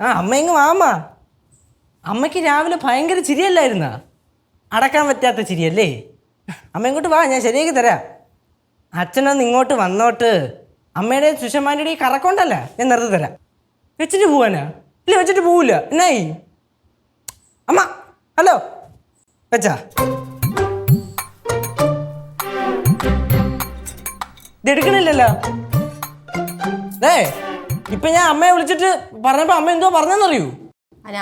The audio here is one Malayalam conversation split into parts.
ആ അമ്മ ഇങ്ങ് വാമ്മ. അമ്മയ്ക്ക് രാവിലെ ഭയങ്കര ചിരിയല്ലായിരുന്ന, അടക്കാൻ പറ്റാത്ത ചിരിയല്ലേ? അമ്മ ഇങ്ങോട്ട് വാ, ഞാൻ ശരിയാക്കി തരാം. അച്ഛനൊന്ന് ഇങ്ങോട്ട് വന്നോട്ട്. അമ്മയുടെ സുഷമാൻ്റെ ഈ കറക്കൊണ്ടല്ല, ഞാൻ നിർത്തി തരാം. വെച്ചിട്ട് പോവാനാ? ഇല്ല, വെച്ചിട്ട് പോവില്ല. എന്നായി അമ്മ? ഹലോ, വെച്ചാ ഇത് എടുക്കണില്ലല്ലോ. ഇപ്പൊ ഞാൻ അമ്മയെ വിളിച്ചിട്ട് പറഞ്ഞപ്പോ അമ്മ എന്തോ പറഞ്ഞെന്നറിയൂ?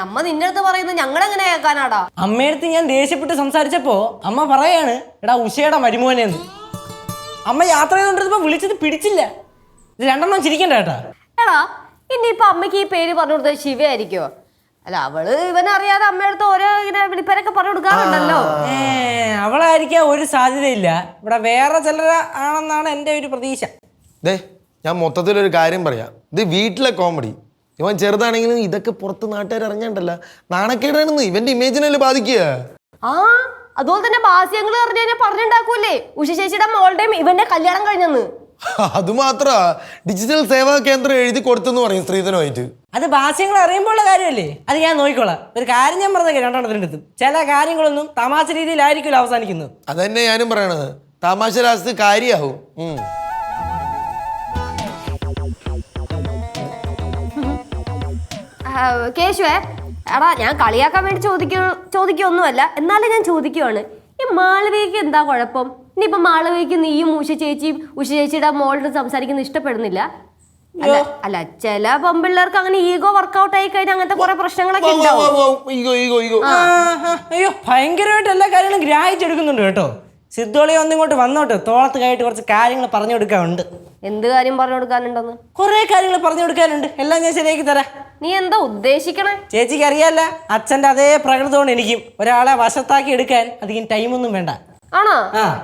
അമ്മ നിന്റെ അടുത്ത് പറയുന്നത് ഞങ്ങളെങ്ങനെ കേൾക്കാനാടാ? അമ്മയടുത്ത് ഞാൻ ദേഷ്യപ്പെട്ട് സംസാരിച്ചപ്പോ അമ്മ പറയാണ്, എടാ ഉഷയുടെ മരുമോനെന്ന്. അമ്മ യാത്ര ചെയ്തോണ്ടിരുന്നപ്പോ വിളിച്ചത് പിടിച്ചില്ല. ഇത് രണ്ടെണ്ണം ചിരിക്കണ്ട കേട്ടാ. എടാ ഇനിയിപ്പൊ അമ്മയ്ക്ക് ഈ പേര് പറഞ്ഞു കൊടുത്തത് ശിവയായിരിക്കോ? അല്ല, അവള് ഇവനറിയാതെ അമ്മയടുത്ത് ഓരോ ഇങ്ങനെ വിളിപ്പേരൊക്കെ പറഞ്ഞു കൊടുക്കാറുണ്ടല്ലോ. അവളായിരിക്കാൻ ഒരു സാധ്യതയില്ല. ഇവിടെ വേറെ ചിലർ ആണെന്നാണ് എൻ്റെ ഒരു പ്രതീക്ഷ. ഞാൻ മൊത്തത്തിലൊരു കാര്യം പറയാം. ഇത് വീട്ടിലെ കോമഡി. ഇവൻ ചെറുതാണെങ്കിലും ഇതൊക്കെ പുറത്ത് നാട്ടുകാർ അറിഞ്ഞാണ്ടല്ല, നാണക്കേടാണെന്ന് ഇവന്റെ ഇമേജിനല്ലേ ബാധിക്കുക. അതുപോലെ തന്നെ ബാസ്യങ്ങൾ പറഞ്ഞുണ്ടാക്കൂല്ലേ ഉഷ ചേച്ചിയുടെ മോളുടെയും ഇവന്റെ കല്യാണം കഴിഞ്ഞെന്ന്. അത് മാത്ര ഡിജിറ്റൽ സേവാ കേന്ദ്രം എഴുതി കൊടുത്തെന്ന് പറയും സ്ത്രീധനമായിട്ട്. അത് ഭാഷ്യങ്ങൾ അറിയുമ്പോഴുള്ള കാര്യമല്ലേ? അത് ഞാൻ നോക്കിക്കോളാം. ഒരു കാര്യം ഞാൻ പറഞ്ഞ രണ്ടെണ്ണത്തിൻ്റെ അടുത്തും ചില കാര്യങ്ങളൊന്നും തമാശ രീതിയിലായിരിക്കുമല്ലോ അവസാനിക്കുന്നത്. അതന്നെ ഞാനും പറയണത്. തമാശ ലാസ്റ്റ് കാര്യാവും. കേശുവേ, എടാ ഞാൻ കളിയാക്കാൻ വേണ്ടി ചോദിക്കൊന്നുമല്ല, എന്നാലും ഞാൻ ചോദിക്കുവാണ്, ഈ മാളവികയ്ക്ക് എന്താ കുഴപ്പം? ഇനിയിപ്പൊ മാളവികയ്ക്ക് നീയും ഉഷ ചേച്ചിയുടെ മോളുടെ സംസാരിക്കുന്നത് ഇഷ്ടപ്പെടുന്നില്ല? അല്ല, ചില പെമ്പിള്ളേർക്ക് അങ്ങനെ ഈഗോ വർക്കൗട്ട് ആയി കഴിഞ്ഞാൽ അങ്ങനത്തെ കുറെ പ്രശ്നങ്ങളൊക്കെ ഉണ്ടാവും. അയ്യോ, ഭയങ്കരമായിട്ട് എല്ലാ കാര്യങ്ങളും ഗ്രാഹിച്ചെടുക്കുന്നുണ്ട് കേട്ടോ. സിദ്ധോളി ഒന്നിങ്ങോട്ട് വന്നോട്ട്, തോളത്ത് കയറ്റി കുറച്ച് കാര്യങ്ങൾ പറഞ്ഞു കൊടുക്കാനുണ്ട്. എന്ത് കാര്യം പറഞ്ഞു കൊടുക്കാനുണ്ടെന്ന്? കുറെ കാര്യങ്ങൾ പറഞ്ഞു കൊടുക്കാനുണ്ട്. എല്ലാം ഞാൻ ശരിയാക്കി തരാം. നീ എന്താ ഉദ്ദേശിക്കണേ? ചേച്ചിക്ക് അറിയാല്ല, അച്ഛൻ്റെ അതേ പ്രകൃതമാണ് എനിക്കും. ഒരാളെ വശത്താക്കി എടുക്കാൻ അധികം ടൈമൊന്നും വേണ്ട. ആണോ?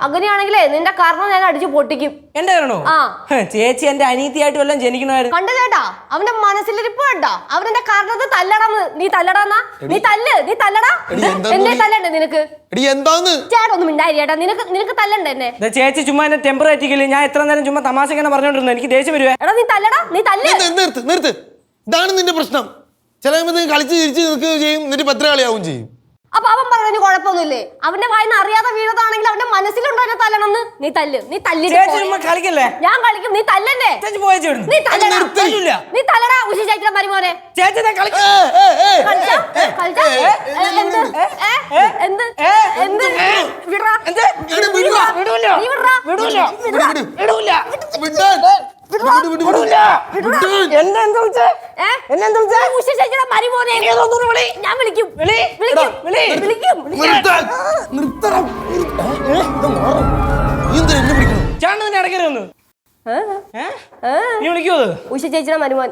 അങ്ങനെയാണെങ്കിലേ നിന്റെ കാരണം ഞാൻ അടിച്ചു പൊട്ടിക്കും. എന്റെ കാരണോ? ചേച്ചി എന്റെ അനീതിയായിട്ട് വല്ലതും ജനിക്കണമായിരുന്നു. കണ്ടു ചേട്ടാ, അവന്റെ മനസ്സിലിരിപ്പ് കണ്ടാ? അവനെന്റെ കാരണത്ത് തല്ലടാന്ന്. നീ തല്ലടാന്നാ? നീ തല്ലടാ. എന്നെ തല്ലണ്ടേ നിനക്ക്? ചേട്ടൊന്നും മിണ്ടായി ചേട്ടാ. നിനക്ക് തല്ലണ്ടേ എന്നെ? ചേച്ചി ചുമ്മാ എന്നെ ടെമ്പർ ആറ്റിക്കില്ല. ഞാൻ എത്ര നേരം ചുമ്മാ തമാശ ഇങ്ങനെ പറഞ്ഞോണ്ടിരുന്നു. എനിക്ക് ദേഷ്യം വരുവേ. എടാ നീ തല്ലടാ, നീ തല്ല്. നിർത്ത്. ഇതാണ് നിന്റെ പ്രശ്നം. ചില കളിച്ച് ചിരിച്ച് നിൽക്കുകയും ചെയ്യും, എന്നിട്ട് പത്രകളിയാവും ചെയ്യും. അപ്പൊ അവൻ പറഞ്ഞു കുഴപ്പമൊന്നുമില്ലേ? അവന്റെ വായിന്ന് അറിയാതെ വീണതാണെങ്കിൽ അവന്റെ മനസ്സിലുണ്ടോ എന്നെ തല്ലണമെന്ന്? നീ തല്ല്. കളിക്കല്ലേ? ഞാൻ കളിക്കും. നീ തല്ലല്ലേ? നീ തല്ലടാ ഉഷ ചേച്ചിയുടെ മരുമോനെ. ഞാൻ വിളിക്കും. ഉഷ ചേച്ചിയുടെ മരുമോൻ.